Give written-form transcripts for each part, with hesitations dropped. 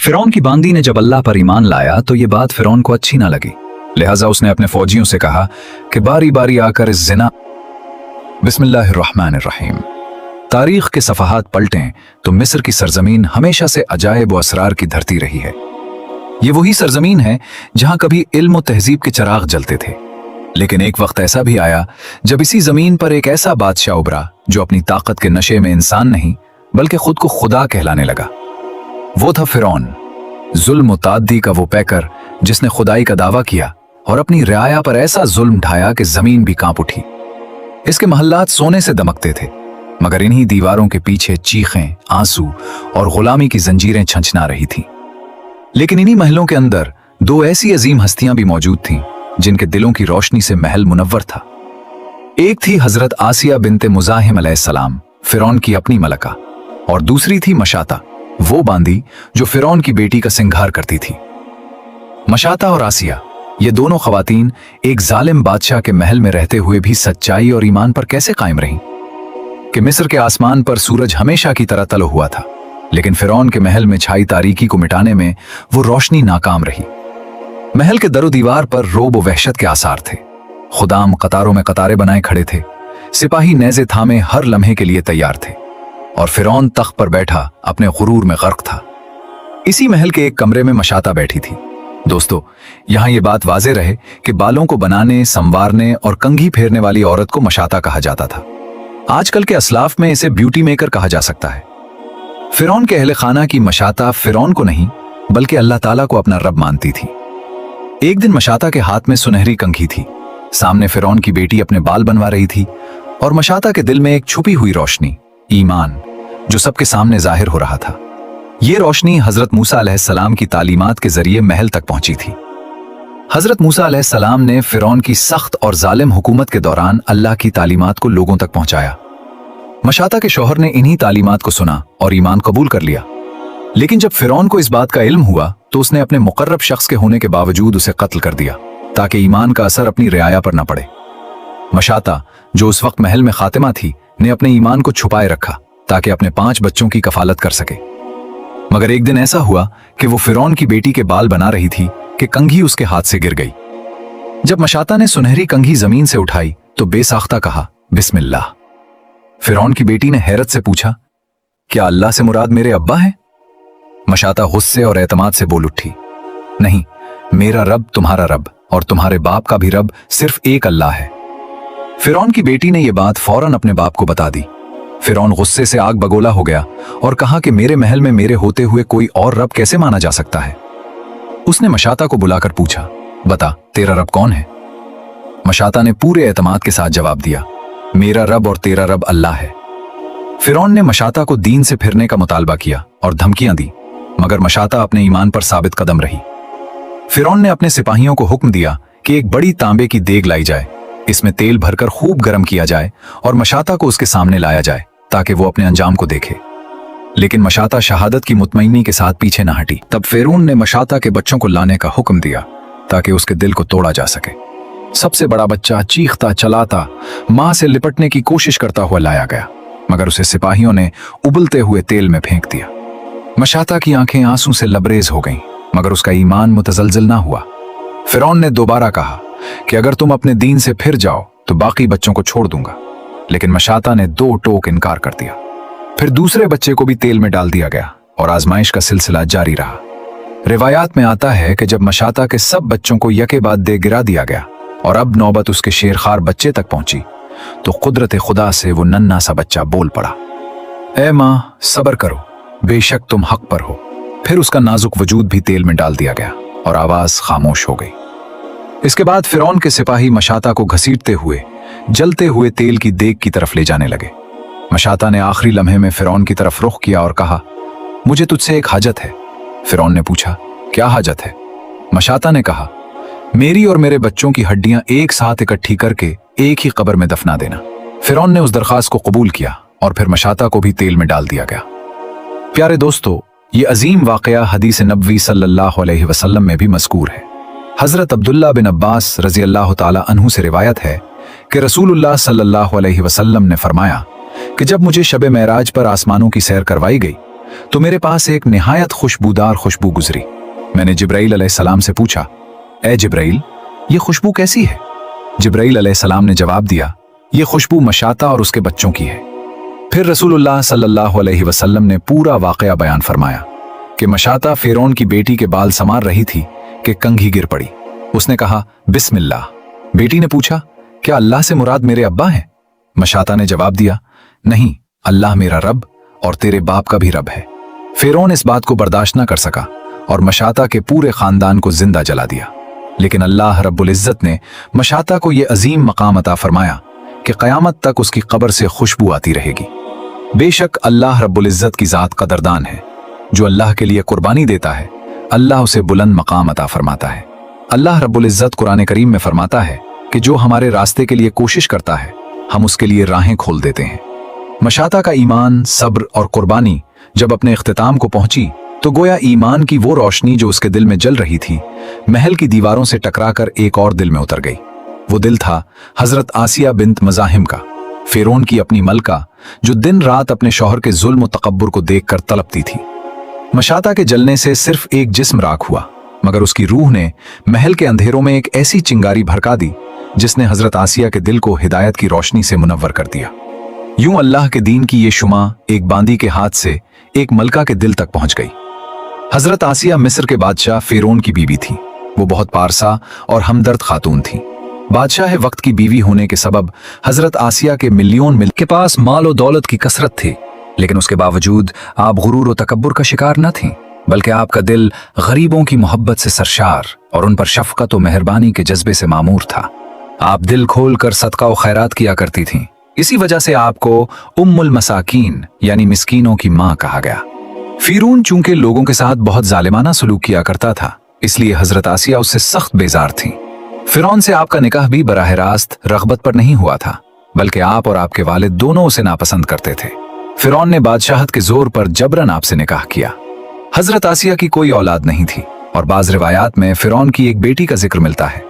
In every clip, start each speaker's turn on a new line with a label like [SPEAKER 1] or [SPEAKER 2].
[SPEAKER 1] फिरौन की बांदी ने जब अल्लाह पर ईमान लाया तो ये बात फिरौन को अच्छी ना लगी, लिहाजा उसने अपने फौजियों से कहा कि बारी बारी आकर इस जिना। बिस्मिल्लाहिर्रहमानिर्रहीम। तारीख के सफ़हात पलटें तो मिस्र की सरजमीन हमेशा से अजायब व असरार की धरती रही है। ये वही सरजमीन है जहां कभी इल्म व तहजीब के चिराग जलते थे, लेकिन एक वक्त ऐसा भी आया जब इसी जमीन पर एक ऐसा बादशाह उभरा जो अपनी ताकत के नशे में इंसान नहीं बल्कि खुद को खुदा कहलाने लगा। वो था फिरौन, जुल्म ताद्दी का वो पैकर जिसने खुदाई का दावा किया और अपनी रियाया पर ऐसा जुल्म ढाया कि जमीन भी कांप उठी। इसके महल्लात सोने से दमकते थे, मगर इन्हीं दीवारों के पीछे चीखें, आंसू और गुलामी की जंजीरें छंछना रही थीं। लेकिन इन्हीं महलों के अंदर दो ऐसी अजीम हस्तियां भी मौजूद थीं जिनके दिलों की रोशनी से महल मुनव्वर था। एक थी हजरत आसिया बिनते मुज़ाहिम अलैहिस्सलाम, फिरौन की अपनी मलका, और दूसरी थी मशाता, वो बांदी जो फिरौन की बेटी का सिंगार करती थी। मशाता और आसिया, ये दोनों खवातीन एक जालिम बादशाह के महल में रहते हुए भी सच्चाई और ईमान पर कैसे कायम रहीं कि मिस्र के आसमान पर सूरज हमेशा की तरह तलो हुआ था, लेकिन फिरौन के महल में छाई तारीकी को मिटाने में वो रोशनी नाकाम रही। महल के दरो दीवार पर रोब व वहशत के आसार थे। खुदाम कतारों में कतारें बनाए खड़े थे, सिपाही नेज़े थामे हर लम्हे के लिए तैयार थे, और फिरौन तख्त पर बैठा अपने गुरूर में गर्क था। इसी महल के एक कमरे में मशाता बैठी थी। दोस्तों, यहां यह बात वाज़े रहे कि बालों को बनाने, संवारने और कंघी फेरने वाली औरत को मशाता कहा जाता था। आजकल के असलाफ में इसे ब्यूटी मेकर कहा जा सकता है। फिरौन के अहले खाना की मशाता फिरौन को नहीं बल्कि अल्लाह ताला को अपना रब मानती थी। एक दिन मशाता के हाथ में सुनहरी कंघी थी, सामने फिरौन की बेटी अपने बाल बनवा रही थी, और मशाता के दिल में एक छुपी हुई रोशनी, ईमान, जो सबके सामने जाहिर हो रहा था। ये रोशनी हजरत मूसा अलैहिस्सलाम की तालीमात के जरिए महल तक पहुंची थी। हजरत मूसा अलैहिस्सलाम ने फिरौन की सख्त और जालिम हुकूमत के दौरान अल्लाह की तालीमात को लोगों तक पहुंचाया। मशाता के शौहर ने इन्हीं तालीमात को सुना और ईमान कबूल कर लिया, लेकिन जब फिरौन को इस बात का इल्म हुआ तो उसने अपने मुकर्रब शख्स के होने के बावजूद उसे कत्ल कर दिया ताकि ईमान का असर अपनी रियाया पर न पड़े। मशाता, जो उस वक्त महल में खातिमा थी, ने अपने ईमान को छुपाए रखा ताकि अपने 5 बच्चों की कफालत कर सके। मगर एक दिन ऐसा हुआ कि वो फिरौन की बेटी के बाल बना रही थी कि कंघी उसके हाथ से गिर गई। जब मशाता ने सुनहरी कंघी जमीन से उठाई तो बेसाख्ता कहा, बिस्मिल्लाह। फिरौन की बेटी ने हैरत से पूछा, क्या अल्लाह से मुराद मेरे अब्बा है? मशाता गुस्से और एतमाद से बोल उठी, नहीं, मेरा रब तुम्हारा रब और तुम्हारे बाप का भी रब सिर्फ एक अल्लाह है। फिरौन की बेटी ने यह बात फौरन अपने बाप को बता दी। फिरौन गुस्से से आग बगोला हो गया और कहा कि मेरे महल में मेरे होते हुए कोई और रब कैसे माना जा सकता है। उसने मशाता को बुलाकर पूछा, बता, तेरा रब कौन है? मशाता ने पूरे एतमाद के साथ जवाब दिया, मेरा रब और तेरा रब अल्लाह है। फिरौन ने मशाता को दीन से फिरने का मुतालबा किया और धमकियां दी, मगर मशाता अपने ईमान पर साबित कदम रही। फिरौन ने अपने सिपाहियों को हुक्म दिया कि एक बड़ी तांबे की देग लाई जाए, इसमें तेल भरकर खूब गर्म किया जाए और मशाता को उसके सामने लाया जाए ताकि वो अपने अंजाम को देखे। लेकिन मशाता शहादत की मुतमईनी के साथ पीछे न हटी। तब फिरौन ने मशाता के बच्चों को लाने का हुक्म दिया ताकि उसके दिल को तोड़ा जा सके। सबसे बड़ा बच्चा चीखता चलाता मां से लिपटने की कोशिश करता हुआ लाया गया, मगर उसे सिपाहियों ने उबलते हुए तेल में फेंक दिया। मशाता की आंखें आंसू से लबरेज हो गईं, मगर उसका ईमान मुतजलजल ना हुआ। फिरौन ने दोबारा कहा कि अगर तुम अपने दीन से फिर जाओ तो बाकी बच्चों को छोड़ दूंगा, लेकिन मशाता ने 2 टोक इनकार कर दिया। फिर दूसरे बच्चे को भी तेल में डाल दिया गया और आजमाइश का सिलसिला जारी रहा। रिवायात में आता है कि जब मशाता के सब बच्चों को यके बाद दे गिरा दिया गया और अब नौबत उसके शेरखार बच्चे तक पहुंची तो कुदरत खुदा से वो नन्हा सा बच्चा बोल पड़ा, ऐ मां, सब्र करो, बेशक तुम हक पर हो। फिर उसका नाजुक वजूद भी तेल में डाल दिया गया और आवाज खामोश हो गई। इसके बाद फिरौन के सिपाही मशाता को घसीटते हुए जलते हुए तेल की देग की तरफ ले जाने लगे। मशाता ने आखिरी लम्हे में फिरौन की तरफ रुख किया और कहा, मुझे तुझसे एक हाजत है। फिरौन ने पूछा, क्या हाजत है? मशाता ने कहा, मेरी और मेरे बच्चों की हड्डियां एक साथ इकट्ठी करके एक ही कब्र में दफना देना। फिरौन ने उस दरखास्त को कबूल किया और फिर मशाता को भी तेल में डाल दिया गया। प्यारे दोस्तों, ये अजीम वाकया हदीस नबवी सल्लल्लाहु अलैहि वसल्लम में भी मज़कूर है। हजरत अब्दुल्ला बिन अब्बास रजी अल्लाह ताला अन्हु से रिवायत है कि रसूलुल्लाह सल्लल्लाहु अलैहि वसल्लम ने फरमाया कि जब मुझे शब मेराज पर आसमानों की सैर करवाई गई तो मेरे पास एक निहायत खुशबूदार खुशबू गुजरी। मैंने जिब्राइल अलैहिस्सलाम से पूछा, ए जिब्राइल, ये खुशबू कैसी है? जिब्राइल अलैहिस्सलाम ने जवाब दिया, ये खुशबू मशाता और उसके बच्चों की है। फिर रसूलुल्लाह सल्लल्लाहु अलैहि वसल्लम ने पूरा वाकया बयान फरमाया कि मशाता फिरौन की बेटी के बाल संवार रही थी कि कंघी गिर पड़ी। उसने कहा, बिस्मिल्लाह। बेटी ने पूछा, क्या अल्लाह से मुराद मेरे अब्बा हैं? मशाता ने जवाब दिया, नहीं, अल्लाह मेरा रब और तेरे बाप का भी रब है। फिरौन इस बात को बर्दाश्त न कर सका और मशाता के पूरे खानदान को जिंदा जला दिया। लेकिन अल्लाह रब्बुल इज्जत ने मशाता को यह अजीम मकाम अता फरमाया कि क़यामत तक उसकी कब्र से खुशबू आती रहेगी। बेशक अल्लाह रब्बुल इज्जत की जात कदरदान है। जो अल्लाह के लिए कुर्बानी देता है, अल्लाह उसे बुलंद मकाम अता फरमाता है। अल्लाह रब्बुल इज्जत कुरान करीम में फरमाता है कि जो हमारे रास्ते के लिए कोशिश करता है, हम उसके लिए राहें खोल देते हैं। मशाता का ईमान, सब्र और कुर्बानी जब अपने इख्तिताम को पहुंची तो गोया ईमान की वो रोशनी जो उसके दिल में जल रही थी, महल की दीवारों से टकराकर एक और दिल में उतर गई। वो दिल था हजरत आसिया बिन्त मज़ाहिम का, फिरौन की अपनी मलका, जो दिन रात अपने शौहर के जुल्म और तकब्बुर को देखकर तड़पती थी। मशाता के जलने से सिर्फ एक जिस्म राख हुआ, मगर उसकी रूह ने महल के अंधेरों में एक ऐसी चिंगारी भड़का दी जिसने हजरत आसिया के दिल को हिदायत की रोशनी से मुनव्वर कर दिया। यूं अल्लाह के दीन की ये शुमा एक बांदी के हाथ से एक मलका के दिल तक पहुंच गई। हजरत आसिया मिस्र के बादशाह फिरौन की बीवी थी। वो बहुत पारसा और हमदर्द खातून थी। बादशाह वक्त की बीवी होने के सबब हजरत आसिया के मिल के पास माल और दौलत की कसरत थी, लेकिन उसके बावजूद आप गुरूर और तकब्बुर का शिकार न थीं, बल्कि आपका दिल गरीबों की मोहब्बत से सरशार और उन पर शफकत और मेहरबानी के जज्बे से मामूर था। आप दिल खोल कर सदका और खैरात किया करती थीं। इसी वजह से आपको उम्मुल मसाकीन यानी मिस्कीनों की मां कहा गया। फिरौन चूंकि लोगों के साथ बहुत जालिमाना सलूक किया करता था, इसलिए हजरत आसिया उससे सख्त बेजार थीं। फिरौन से आपका निकाह भी बराह रास्त रग़बत पर नहीं हुआ था, बल्कि आप और आपके वालिद दोनों उसे नापसंद करते थे। फिरौन ने बादशाहत के जोर पर जबरन आपसे निकाह किया। हजरत आसिया की कोई औलाद नहीं थी और बाज रिवायात में फिरौन की एक बेटी का जिक्र मिलता है।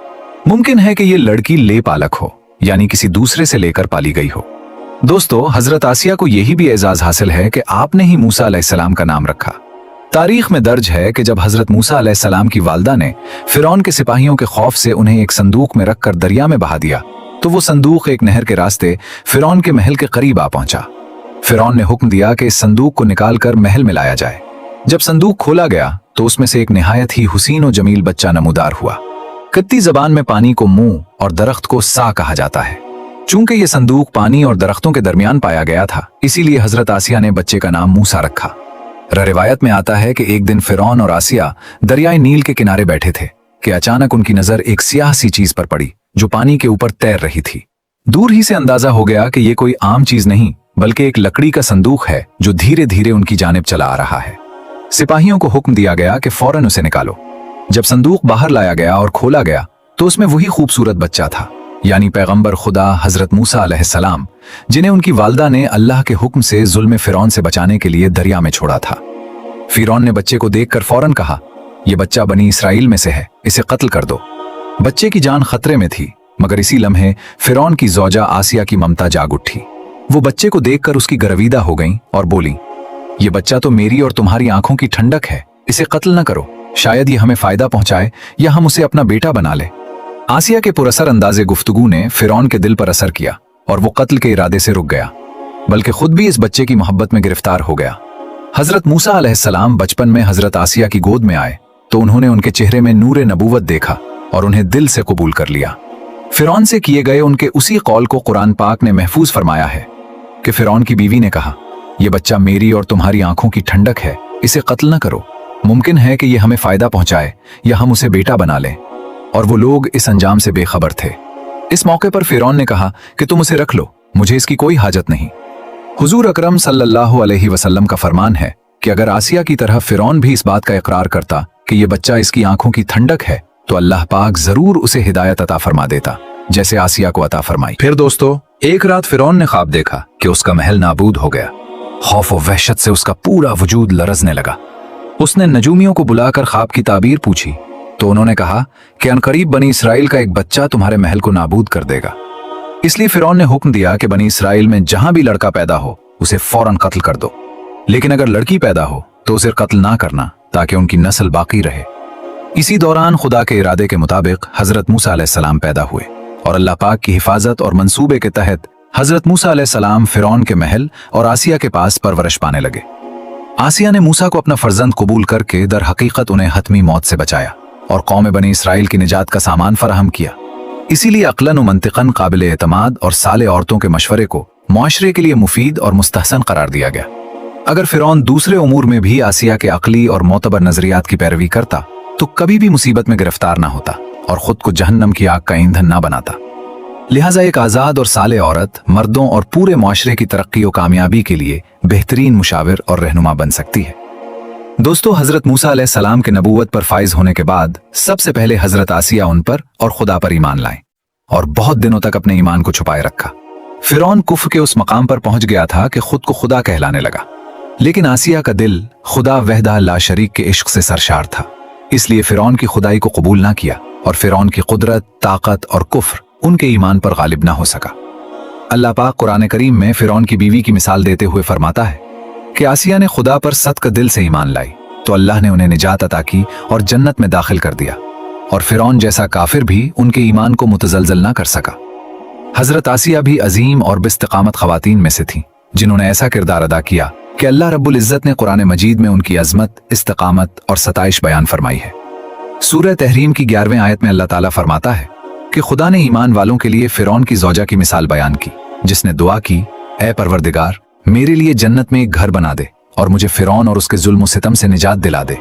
[SPEAKER 1] मुमकिन है कि ये लड़की ले पालक हो, यानी किसी दूसरे से लेकर पाली गई हो। दोस्तों, हजरत आसिया को यही भी एजाज हासिल है कि आपने ही मूसा अलैहिस्सलाम का नाम रखा। तारीख में दर्ज है कि जब हजरत मूसा अलैहिस्सलाम की वालदा ने फिरौन के सिपाहियों के खौफ से उन्हें एक संदूक में रखकर दरिया में बहा दिया, तो वो संदूक एक नहर के रास्ते फिरौन के महल के करीब आ पहुंचा। फिरौन ने हुक्म दिया कि इस संदूक को निकालकर महल में लाया जाए। जब संदूक खोला गया तो उसमें से एक निहायत ही हुसीन और जमील बच्चा नमूदार हुआ। कत्ती जबान में पानी को मुंह और दरख्त को सा कहा जाता है। चूंकि ये संदूक पानी और दरख्तों के दरमियान पाया गया था, इसीलिए हजरत आसिया ने बच्चे का नाम मूसा रखा। रिवायत में आता है कि एक दिन फिरौन और आसिया दरियाए नील के किनारे बैठे थे कि अचानक उनकी नजर एक स्याह सी चीज पर पड़ी जो पानी के ऊपर तैर रही थी। दूर ही से अंदाजा हो गया कि ये कोई आम चीज नहीं, बल्कि एक लकड़ी का संदूक है जो धीरे धीरे उनकी जानिब चला आ रहा है। सिपाहियों को हुक्म दिया गया कि फौरन उसे निकालो। जब संदूक बाहर लाया गया और खोला गया तो उसमें वही खूबसूरत बच्चा था, यानी पैगंबर खुदा हजरत मूसा अलैहिस्सलाम, जिन्हें उनकी वालदा ने अल्लाह के हुक्म से जुल्म फिरौन से बचाने के लिए दरिया में छोड़ा था। फिरौन ने बच्चे को देखकर फौरन कहा, यह बच्चा बनी इसराइल में से है, इसे कत्ल कर दो। बच्चे की जान खतरे में थी, मगर इसी लम्हे फिरौन की ज़ौजा आसिया की ममता जाग उठी। वो बच्चे को देखकर उसकी गर्विदा हो गईं और बोली, ये बच्चा तो मेरी और तुम्हारी आंखों की ठंडक है, इसे कत्ल न करो, शायद ये हमें फायदा पहुंचाए या हम उसे अपना बेटा बना ले। आसिया के पुरअसर अंदाजे गुफ्तगू ने फिरौन के दिल पर असर किया और वो कत्ल के इरादे से रुक गया, बल्कि खुद भी इस बच्चे की मोहब्बत में गिरफ्तार हो गया। हजरत मूसा अलैहिस्सलाम बचपन में हजरत आसिया की गोद में आए तो उन्होंने उनके चेहरे में नूरे नबूवत देखा और उन्हें दिल से कबूल कर लिया। फिरौन से किए गए उनके उसी कौल को कुरान पाक ने महफूज फरमाया है कि फिरौन की बीवी ने कहा, यह बच्चा मेरी और तुम्हारी आंखों की ठंडक है, इसे कत्ल न करो, मुमकिन है कि यह हमें फायदा पहुंचाए या हम उसे बेटा बना लें। और वो लोग इस अंजाम से बेखबर थे। इस मौके पर फिरौन ने कहा कि तुम उसे रख लो, मुझे इसकी कोई हाजत नहीं। हुजूर अकरम सल्लल्लाहु अलैहि वसल्लम का फरमान है कि अगर आसिया की तरह फिरौन भी इस बात का इकरार करता कि यह बच्चा इसकी आंखों की ठंडक है, तो अल्लाह पाक जरूर उसे हिदायत अता फरमा देता, जैसे आसिया को अता फरमाई। फिर दोस्तों, एक रात फिरौन ने ख्वाब देखा कि उसका महल नाबूद हो गया। खौफ और वहशत से उसका पूरा वजूद लरजने लगा। उसने नजूमियों को बुलाकर ख्वाब की ताबीर पूछी तो उन्होंने कहा कि अनकरीब बनी इसराइल का एक बच्चा तुम्हारे महल को नाबूद कर देगा। इसलिए फिरौन ने हुक्म दिया कि बनी इसराइल में जहां भी लड़का पैदा हो उसे फौरन कत्ल कर दो। लेकिन अगर लड़की पैदा हो तो उसे कत्ल ना करना ताकि उनकी नस्ल बाकी रहे। इसी दौरान खुदा के इरादे के मुताबिक हजरत मूसा अलैहिस्सलाम पैदा हुए और अल्लाह पाक की हिफाजत और मंसूबे के तहत हजरत मूसा अलैहिस्सलाम फिरौन के महल और आसिया के पास परवरिश पाने लगे। आसिया ने मूसा को अपना फर्जंद कबूल करके दर हकीकत उन्हें हतमी मौत से बचाया और कौम बनी इसराइल की निजात का सामान फराहम किया। इसीलिए अक्लन व मंतिकन काबिल एतमाद और साले औरतों के मशवरे को मुआशरे के लिए मुफीद और मुस्तहसन करार दिया गया। अगर फिरौन दूसरे उमूर में भी आसिया के अकली और मोतबर नजरियात की पैरवी करता तो कभी भी मुसीबत में गिरफ्तार ना होता और खुद को जहन्नम की आग का ईंधन ना बनाता। लिहाजा एक आजाद और साले औरत मर्दों और पूरे मुआशरे की तरक्की और कामयाबी के लिए बेहतरीन मुशाविर और रहनुमा बन सकती है। दोस्तों, हजरत मूसा अलैहिस्सलाम के नबूवत पर फाइज होने के बाद सबसे पहले हजरत आसिया उन पर और खुदा पर ईमान लाए और बहुत दिनों तक अपने ईमान को छुपाए रखा। फिरौन कुफ्र के उस मकाम पर पहुंच गया था कि खुद को खुदा कहलाने लगा, लेकिन आसिया का दिल खुदा वहदा ला शरीक के इश्क से सरशार था। इसलिए फिरौन की खुदाई को कबूल ना किया और फिरौन की कुदरत, ताकत और कुफ्र उनके ईमान पर गालिब ना हो सका। अल्लाह पाक कुरान करीम में फिरौन की बीवी की मिसाल देते हुए फरमाता है कि आसिया ने खुदा पर सख्त दिल से ईमान लाई तो अल्लाह ने उन्हें निजात अता की और जन्नत में दाखिल कर दिया, और फिरौन जैसा काफिर भी उनके ईमान को मुतजलजल ना कर सका। हजरत आसिया भी अजीम और बिस्तिकामत खवातीन में से थी जिन्होंने ऐसा किरदार अदा किया कि अल्लाह रब्बुल इज्जत ने कुरान मजीद में उनकी अजमत, इस्तिकामत और सताइश बयान फरमाई है। सूरह तहरीम की 11वें आयत में अल्लाह ताला फरमाता है कि खुदा ने ईमान वालों के लिए फिरौन की ज़ौजा की मिसाल बयान की, जिसने दुआ की, ऐ परवरदिगार, मेरे लिए जन्नत में एक घर बना दे और मुझे फिरौन और उसके जुल्म सितम से निजात दिला दे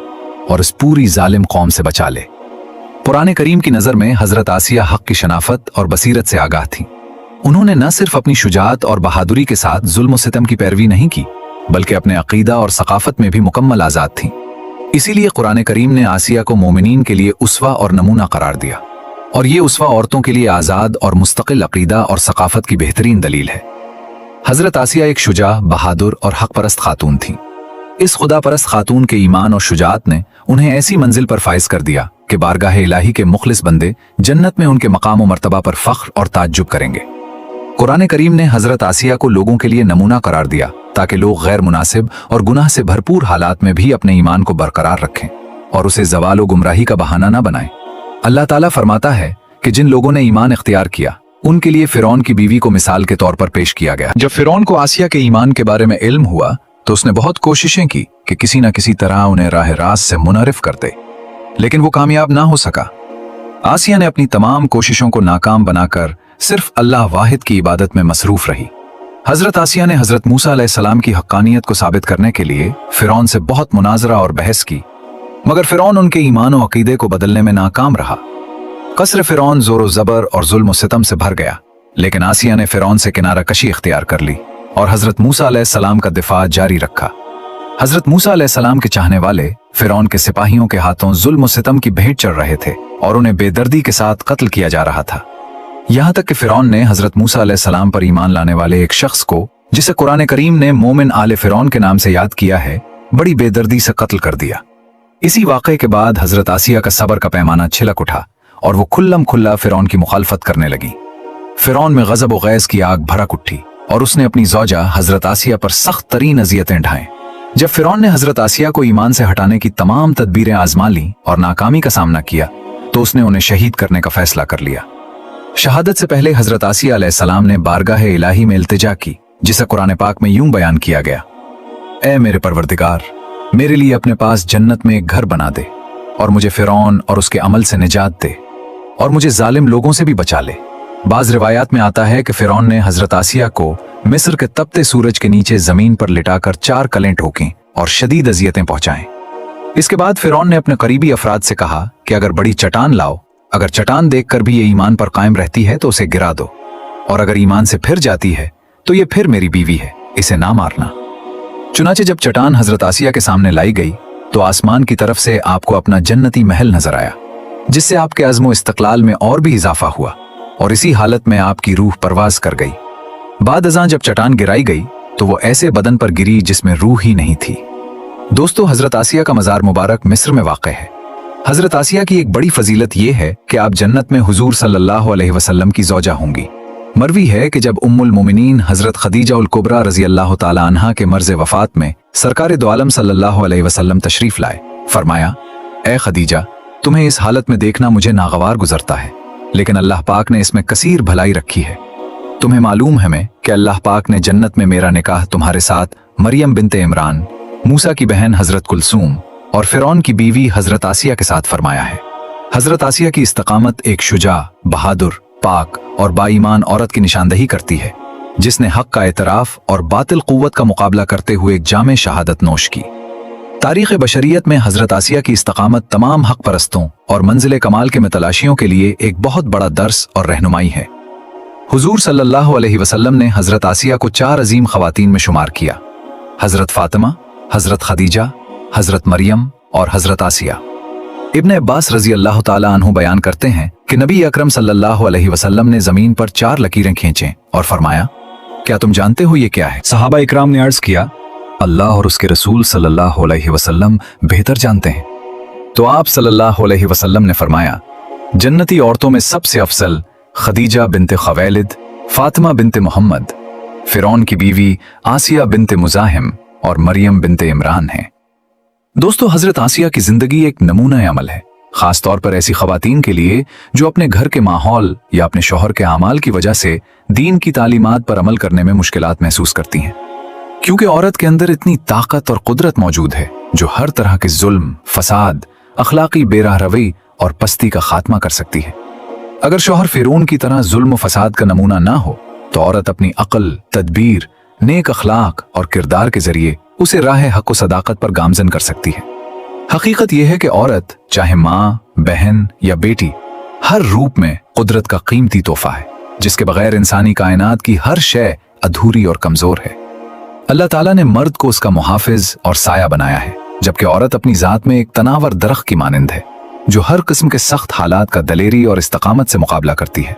[SPEAKER 1] और इस पूरी जालिम कौम से बचा ले। कुरान करीम की नजर में हजरत आसिया हक की शनाफत और बसीरत से आगाह थी। उन्होंने न सिर्फ अपनी शुजाअत और बहादुरी के साथ जुल्म सितम की पैरवी नहीं की, बल्कि अपने अकीदा और सकाफत में भी मुकम्मल आजाद थीं। इसीलिए कुरान करीम ने आसिया को मोमिनीन के लिए उसवा और नमूना करार दिया, और ये उसवा औरतों के लिए आजाद और मुस्तकिल अकीदा और सकाफत की बेहतरीन दलील है। हजरत आसिया एक शुजा, बहादुर और हक परस्त खातून थी। इस खुदा परस्त खातून के ईमान और शुजाअत ने उन्हें ऐसी मंजिल पर फाइज कर दिया कि बारगाह इलाही के मुखलिस बंदे जन्नत में उनके मकाम और मर्तबा पर फख्र और ताज्जुब करेंगे। कुरान करीम ने हजरत आसिया को लोगों के लिए नमूना करार दिया ताकि लोग गैर मुनासिब और गुनाह से भरपूर हालात में भी अपने ईमान को बरकरार रखें और उसे ज़वाल और गुमराही का बहाना ना बनाएं। अल्लाह ताला फरमाता है कि जिन लोगों ने ईमान इख्तियार किया उनके लिए फिरौन की बीवी को मिसाल के तौर पर पेश किया गया। जब फिरौन को आसिया के ईमान के बारे में इल्म हुआ तो उसने बहुत कोशिशें की कि किसी न किसी तरह उन्हें राह रास्त से मुनरिफ कर दे, लेकिन वो कामयाब ना हो सका। आसिया ने अपनी तमाम कोशिशों को नाकाम बनाकर सिर्फ अल्लाह वाहिद की इबादत में मसरूफ रही। हजरत आसिया ने हजरत मूसा अलैहिस्सलाम की हक्कानियत को साबित करने के लिए फिरौन से बहुत मुनाजरा और बहस की, मगर फिरौन उनके ईमान और अकीदे को बदलने में नाकाम रहा। कसर फिरौन जोर जबर और जुल्म सितम से भर गया, लेकिन आसिया ने फिरौन से किनारा कशी इख्तियार कर ली और हजरत मूसा अलैहिस्सलाम का दिफा जारी रखा। हजरत मूसा अलैहिस्सलाम के चाहने वाले फिरौन के सिपाहियों के हाथों जुल्म सितम की भेंट चढ़ रहे थे और उन्हें बेदर्दी के साथ कत्ल किया जा रहा था। यहाँ तक कि फिरौन ने हजरत मूसा अलैहिस्सलाम पर ईमान लाने वाले एक शख्स को, जिसे कुरान करीम ने मोमिन आले फिरौन के नाम से याद किया है, बड़ी बेदर्दी से कत्ल कर दिया। इसी वाक़े के बाद हजरत आसिया का सब्र का पैमाना छिलक उठा और वो खुल्लम खुल्ला फिरौन की मुखालफत करने लगी। फिरौन में गजब व गैस की आग भड़क उठी और उसने अपनी ज़ौजा हजरत आसिया पर सख्त तरीन अजियतें ढाएं। जब फिरौन ने हजरत आसिया को ईमान से हटाने की तमाम तदबीरें आजमा ली और नाकामी का सामना किया तो उसने उन्हें शहीद करने का फैसला कर लिया। शहादत से पहले हजरत आसिया अलैहिस्सलाम ने बारगाह इलाही में इल्तिजा की, जिसे कुरान पाक में यूं बयान किया गया, ऐ मेरे परवरदिगार, मेरे लिए अपने पास जन्नत में एक घर बना दे और मुझे फिरौन और उसके अमल से निजात दे और मुझे जालिम लोगों से भी बचा ले। बाज रिवायात में आता है कि फिरौन ने हजरत आसिया को मिस्र के तपते सूरज के नीचे जमीन पर लिटाकर 4 कलें ठोकीं और शदीद अजियतें पहुंचाएं। इसके बाद फिरौन ने अपने करीबी अफराद से कहा कि अगर बड़ी चट्टान लाओ, अगर चट्टान देखकर भी ये ईमान पर कायम रहती है तो उसे गिरा दो, और अगर ईमान से फिर जाती है तो ये फिर मेरी बीवी है, इसे ना मारना। चुनाचे जब चट्टान हजरत आसिया के सामने लाई गई तो आसमान की तरफ से आपको अपना जन्नती महल नजर आया, जिससे आपके अज़्म व इस्तक़लाल में और भी इजाफा हुआ और इसी हालत में आपकी रूह परवाज कर गई। बाद अज़ां जब चट्टान गिराई गई तो वो ऐसे बदन पर गिरी जिसमें रूह ही नहीं थी। दोस्तों, हजरत आसिया का मज़ार मुबारक मिस्र में वाक़ है। हजरत आसिया की एक बड़ी फजीलत यह है कि आप जन्नत में हुजूर सल्लल्लाहु अलैहि वसल्लम की ज़ौजा होंगी। मरवी है कि जब उम्मुल मोमिनीन हजरत खदीजा उल कुबरा रज़ी अल्लाह ताला अन्हा के मर्ज़ वफ़ात में सरकार दो आलम सल्लल्लाहु अलैहि वसल्लम तशरीफ लाए। फरमाया, ए खदीजा, तुम्हें इस हालत में देखना मुझे नागवार गुजरता है, लेकिन अल्लाह पाक ने इसमें कसीर भलाई रखी है। तुम्हें मालूम है मैं कि अल्लाह पाक ने जन्नत में मेरा निकाह तुम्हारे साथ मरियम बिनते इमरान, मूसा की बहन हजरत कुलसूम और फिरौन की बीवी हजरत आसिया के साथ फरमाया है। हजरत आसिया की इस्तकामत एक शुजा, बहादुर, पाक और बाईमान औरत की निशानदही करती है, जिसने हक का एतराफ और बातिल कुव्वत का मुकाबला करते हुए एक जामे शहादत नोश की। तारीख़ बशरियत में हजरत आसिया की इस्तकामत तमाम हक परस्तों और मंजिल कमाल के मतलाशियों के लिए एक बहुत बड़ा दर्स और रहनुमाई है। हुजूर सल्लल्लाहु अलैहि वसल्लम ने हजरत आसिया को 4 अजीम खवातीन में शुमार किया: हजरत फातिमा, हजरत खदीजा, हजरत मरियम और हजरत आसिया। इब्न अब्बास रजी अल्लाह ताला अन्हु बयान करते हैं कि नबी अकरम सल्लल्लाहु अलैहि वसल्लम ने जमीन पर 4 लकीरें खींचें और फरमाया, क्या तुम जानते हो ये क्या है? सहाबा इकराम ने अर्ज किया, अल्लाह और उसके रसूल सल्लल्लाहु अलैहि वसल्लम बेहतर जानते हैं। तो आप सल्लल्लाहु अलैहि वसल्लम ने फरमाया, जन्नती औरतों में सबसे अफजल खदीजा बिनते खवैलिद, फातिमा बिनते मोहम्मद, फिरौन की बीवी आसिया बिनते मुजाहिम और मरियम बिनते इमरान हैं। दोस्तों, हजरत आसिया की जिंदगी एक नमूना अमल है, खास तौर पर ऐसी खवातीन के लिए जो अपने घर के माहौल या अपने शौहर के आमाल की वजह से दीन की तालीमात पर अमल करने में मुश्किलात महसूस करती हैं, क्योंकि औरत के अंदर इतनी ताकत और कुदरत मौजूद है जो हर तरह के जुल्म, फसाद, अखलाकी बेराह रवई और पस्ती का खात्मा कर सकती है। अगर शौहर फिरौन की तरह जुल्म व फसाद का नमूना ना हो तो औरत अपनी अक्ल, तदबीर, नेक अखलाक और किरदार के जरिए उसे राह हक व सदाकत पर गामजन कर सकती है। हकीकत यह है कि औरत चाहे माँ, बहन या बेटी, हर रूप में कुदरत का कीमती तोहफा है, जिसके बगैर इंसानी कायनात की हर शय अधूरी और कमजोर है। अल्लाह ताला ने मर्द को उसका मुहाफिज और साया बनाया है, जबकि औरत अपनी जात में एक तनावर दरख्त की मानिंद है जो हर किस्म के सख्त हालात का दलेरी और इस्तकामत से मुकाबला करती है।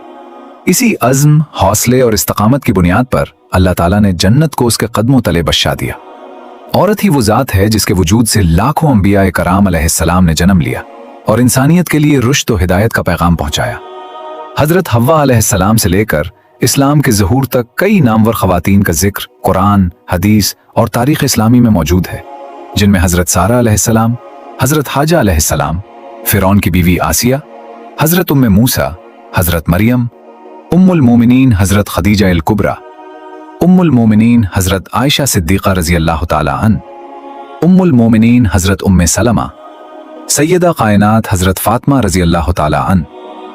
[SPEAKER 1] इसी अज़्म, हौसले और इस्तकामत की बुनियाद पर अल्लाह ताला ने जन्नत को उसके कदमों तले बख्शा दिया। औरत ही वो जात है जिसके वजूद से लाखों अंबिया कराम अलैहिस्सलाम ने जन्म लिया और इंसानियत के लिए रुश्द और हिदायत का पैगाम पहुंचाया। हजरत हव्वा अलैहिस्सलाम से लेकर इस्लाम के ज़हूर तक कई नामवर खवातीन का जिक्र कुरान, हदीस और तारीख़ इस्लामी में मौजूद है, जिनमें हजरत सारा अलैहिस्सलाम, हजरत हाजा अलैहिस्सलाम, फिरौन की बीवी आसिया, हजरत उम्मे मूसा, हजरत मरियम, उम्मुल मोमिनीन हजरत खदीजा अल कुबरा, उम्मुल मोमिनीन हजरत आयशा सिद्दीक़ा रज़ी अल्लाह ताला अन, उम्मुल मोमिनीन हजरत उम्मे सलमा, सैयदा कायनात हजरत फातिमा रज़ी अल्लाह ताला अन,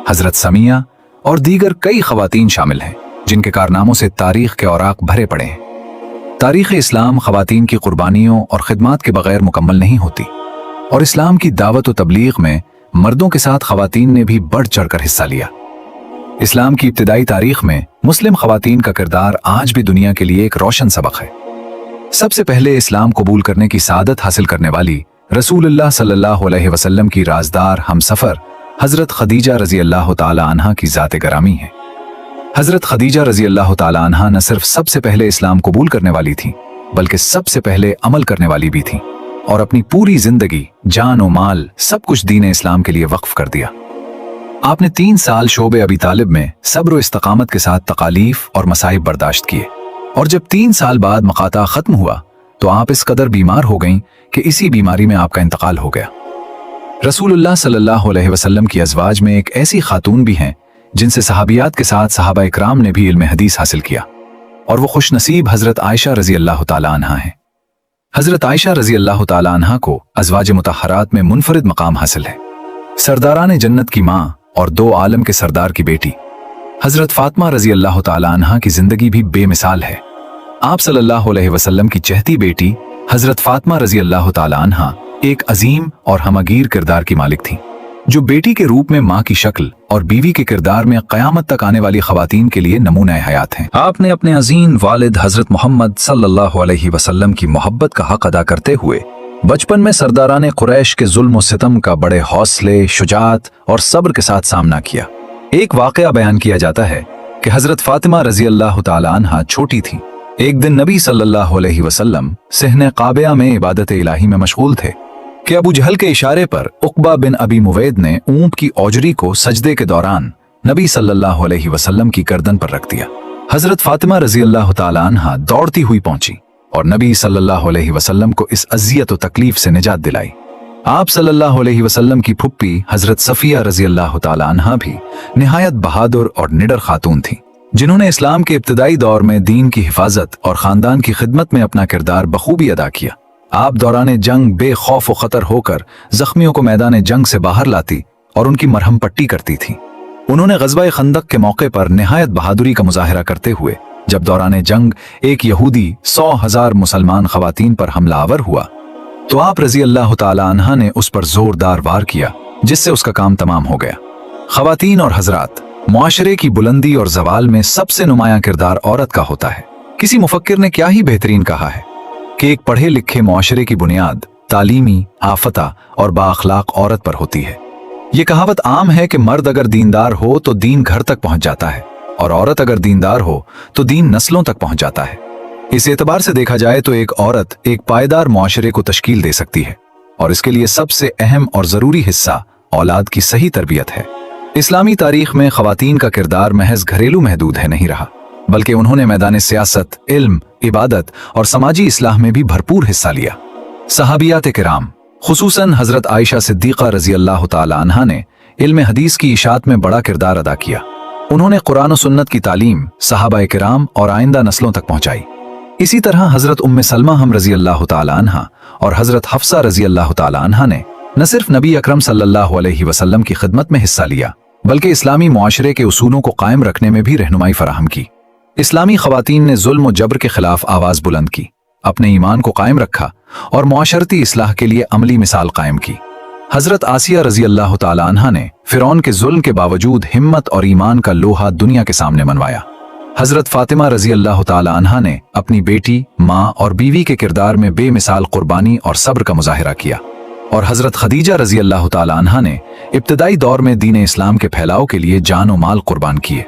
[SPEAKER 1] हजरत समिया और दीगर कई खवातीन शामिल हैं जिनके कारनामों से तारीख के औराक भरे पड़े हैं। तारीख इस्लाम खवातीन की कुर्बानियों और खिदमात के बगैर मुकम्मल नहीं होती, और इस्लाम की दावत व तबलीग में मर्दों के साथ खवातीन ने भी बढ़ चढ़कर हिस्सा लिया। इस्लाम की इब्तिदाई तारीख में मुस्लिम खवातीन का किरदार आज भी दुनिया के लिए एक रोशन सबक है। सबसे पहले इस्लाम कबूल करने की सादत हासिल करने वाली रसूलुल्लाह सल्लल्लाहु अलैहि वसल्लम की राजदार हमसफर हजरत खदीजा रजी अल्लाह ताला अन्हा की जाते गरामी है। हजरत खदीजा रजी अल्लाह ताला अन्हा न सिर्फ सबसे पहले इस्लाम कबूल करने वाली थी, बल्कि सबसे पहले अमल करने वाली भी थी, और अपनी पूरी जिंदगी, जान और माल सब कुछ दीन इस्लाम के लिए वक्फ कर दिया। आपने 3 साल शोबे अबी तालिब में सब्र व इस्तकामत के साथ तकालीफ और मसाइब बर्दाश्त किए, और जब 3 साल बाद मकाता खत्म हुआ तो आप इस कदर बीमार हो गईं कि इसी बीमारी में आपका इंतकाल हो गया। रसूलुल्लाह सल्लल्लाहु अलैहि वसल्लम की अज़वाज में एक ऐसी खातून भी हैं जिनसे सहाबियात के साथ सहाबा इकराम ने भी इल्म हदीस हासिल किया, और वो खुशनसीब हजरत आयशा रजी अल्लाह ताला अन्हा हैं। हजरत आयशा रजी अल्लाह ताला अन्हा को अज़वाज मुतहरात में मुनफरिद मकाम हासिल है। सरदारान जन्नत की माँ और 2 आलम के सरदार की बेटी हजरत फातिमा रजी अल्लाह ताला अन्हा की जिंदगी भी बेमिसाल है। आप सल्लल्लाहु अलैहि वसल्लम की चहती बेटी हजरत फातिमा रजी अल्लाह ताला अन्हा एक अजीम और हमगीर किरदार की मालिक थी, जो बेटी के रूप में माँ की शक्ल और बीवी के किरदार में क़यामत तक आने वाली ख़वातीन के लिए नमूना हयात हैं। आपने अपने अजीम वालिद हजरत मोहम्मद सल्लल्लाहु अलैहि वसल्लम की मोहब्बत का हक अदा करते हुए बचपन में सरदाराने कुरैश के जुल्म और सितम का बड़े हौसले, शुजात और सब्र के साथ सामना किया। एक वाक़या बयान किया जाता है कि हजरत फातिमा रजी अल्लाह ताला अन्हा छोटी थी। एक दिन नबी सल्लल्लाहु अलैहि वसल्लम सहने काबिया में इबादत इलाही में मशगूल थे कि अबू जहल के इशारे पर उक़बा बिन अबी मुवैद ने ऊंट की औजरी को सजदे के दौरान नबी सल्लल्लाहु अलैहि वसल्लम की गर्दन पर रख दिया। हजरत फातिमा रजी अल्लाह ताला अन्हा दौड़ती हुई पहुंची और नबी सल्लल्लाहु अलैहि वसल्लम को इस अजियत और तकलीफ से निजात दिलाई। आप सल्लल्लाहु अलैहि वसल्लम की फुप्पी हजरत सफिया रजी अल्लाह ताला अन्हा भी निहायत बहादुर और निडर खातून थी, जिन्होंने इस्लाम के इब्तदाई दौर में दीन की हिफाजत और खानदान की खिदमत में अपना किरदार बखूबी अदा किया। आप दौरान जंग बेखौफ व खतर होकर जख्मियों को मैदान जंग से बाहर लाती और उनकी मरहम पट्टी करती थी। उन्होंने गज़वा खंदक के मौके पर निहायत बहादुरी का मुजाहिरा करते हुए जब दौरान जंग एक यहूदी 100,000 मुसलमान खवातीन पर हमलावर हुआ तो आप रजी अल्लाह ताला अन्हा ने उस पर जोरदार वार किया, जिससे उसका काम तमाम हो गया। खवातीन और हजरात, मुआशरे की बुलंदी और जवाल में सबसे नुमायां किरदार औरत का होता है। किसी मुफक्किर ने क्या ही बेहतरीन कहा है कि एक पढ़े लिखे मुआशरे की बुनियाद तालीमी, आफता और बाअखलाक औरत पर होती है। ये कहावत आम है कि मर्द अगर दीनदार हो तो दीन घर तक पहुंच जाता है और औरत अगर दीनदार हो तो दीन नस्लों तक पहुंच जाता है। इस एतबार से देखा जाए तो एक औरत एक पायदार मुआशरे को तश्कील दे सकती है और इसके लिए सबसे अहम और जरूरी हिस्सा औलाद की सही तरबियत है। इस्लामी तारीख में खवातीन का किरदार महज घरेलू महदूद है नहीं रहा, बल्कि उन्होंने मैदान सियासत, इल्म, इबादत और समाजी इस्लाह में भी भरपूर हिस्सा लिया। सहाबियात किराम, खुसूसन हजरत आयशा सिद्दीक़ा रजी अल्लाह ताला अन्हा ने इल्म हदीस की इशाअत में बड़ा किरदार अदा किया। उन्होंने कुरान और सुन्नत की तालीम सहाबाए किराम और आइंदा नस्लों तक पहुंचाई। इसी तरह हजरत उम्मे सलमा हम रजी अल्लाह ताला अन्हा और हजरत हफ्सा रजी अल्लाह ताला अन्हा ने न सिर्फ नबी अकरम सल्लल्लाहु अलैहि वसल्लम की खिदमत में हिस्सा लिया, बल्कि इस्लामी मुआशरे के उसूलों को कायम रखने में भी रहनुमाई फराहम की। इस्लामी खवातीन ने जुल्म और जबर के खिलाफ आवाज बुलंद की, अपने ईमान को कायम रखा और मुआशरती इस्लाह के लिए अमली मिसाल कायम की। हजरत आसिया रजी अल्लाह ताला अन्हा ने फिरौन के जुल्म के बावजूद हिम्मत और ईमान का लोहा दुनिया के सामने मनवाया। हजरत फातिमा रजी अल्लाह ताला अन्हा ने अपनी बेटी, माँ और बीवी के किरदार में बेमिसाल कुर्बानी और सब्र का मुजाहिरा किया और हजरत खदीजा रजी अल्लाह ताला अन्हा ने इब्तदाई दौर में दीन इस्लाम के फैलाव के लिए जान और माल कुर्बान किए।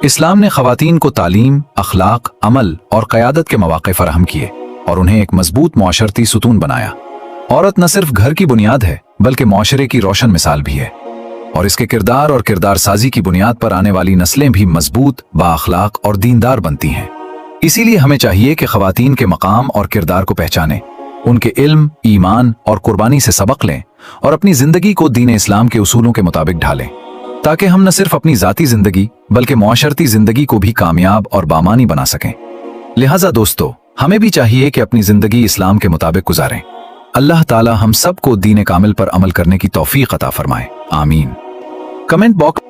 [SPEAKER 1] इस्लाम ने खवातीन को तालीम, अखलाक, अमल और क़यादत के मौक़े फराहम किए और उन्हें एक मजबूत मुआशरती सुतून बनाया। औरत न सिर्फ घर की बुनियाद है, बल्कि मुआशरे की रोशन मिसाल भी है और इसके किरदार और किरदार साजी की बुनियाद पर आने वाली नस्लें भी मजबूत, बाअखलाक और दीनदार बनती हैं। इसीलिए हमें चाहिए कि खवातीन के मकाम और किरदार को पहचानें, उनके इल्म, ईमान और कुर्बानी से सबक लें और अपनी जिंदगी को दीन इस्लाम के उसूलों के मुताबिक ढालें, ताकि हम न सिर्फ अपनी जाती जिंदगी बल्कि मुआशरती जिंदगी को भी कामयाब और बामानी बना सकें। लिहाजा दोस्तों, हमें भी चाहिए कि अपनी जिंदगी इस्लाम के मुताबिक गुजारें। अल्लाह ताला हम सबको दीन कामिल पर अमल करने की तौफीक अता फरमाए। आमीन। Comment box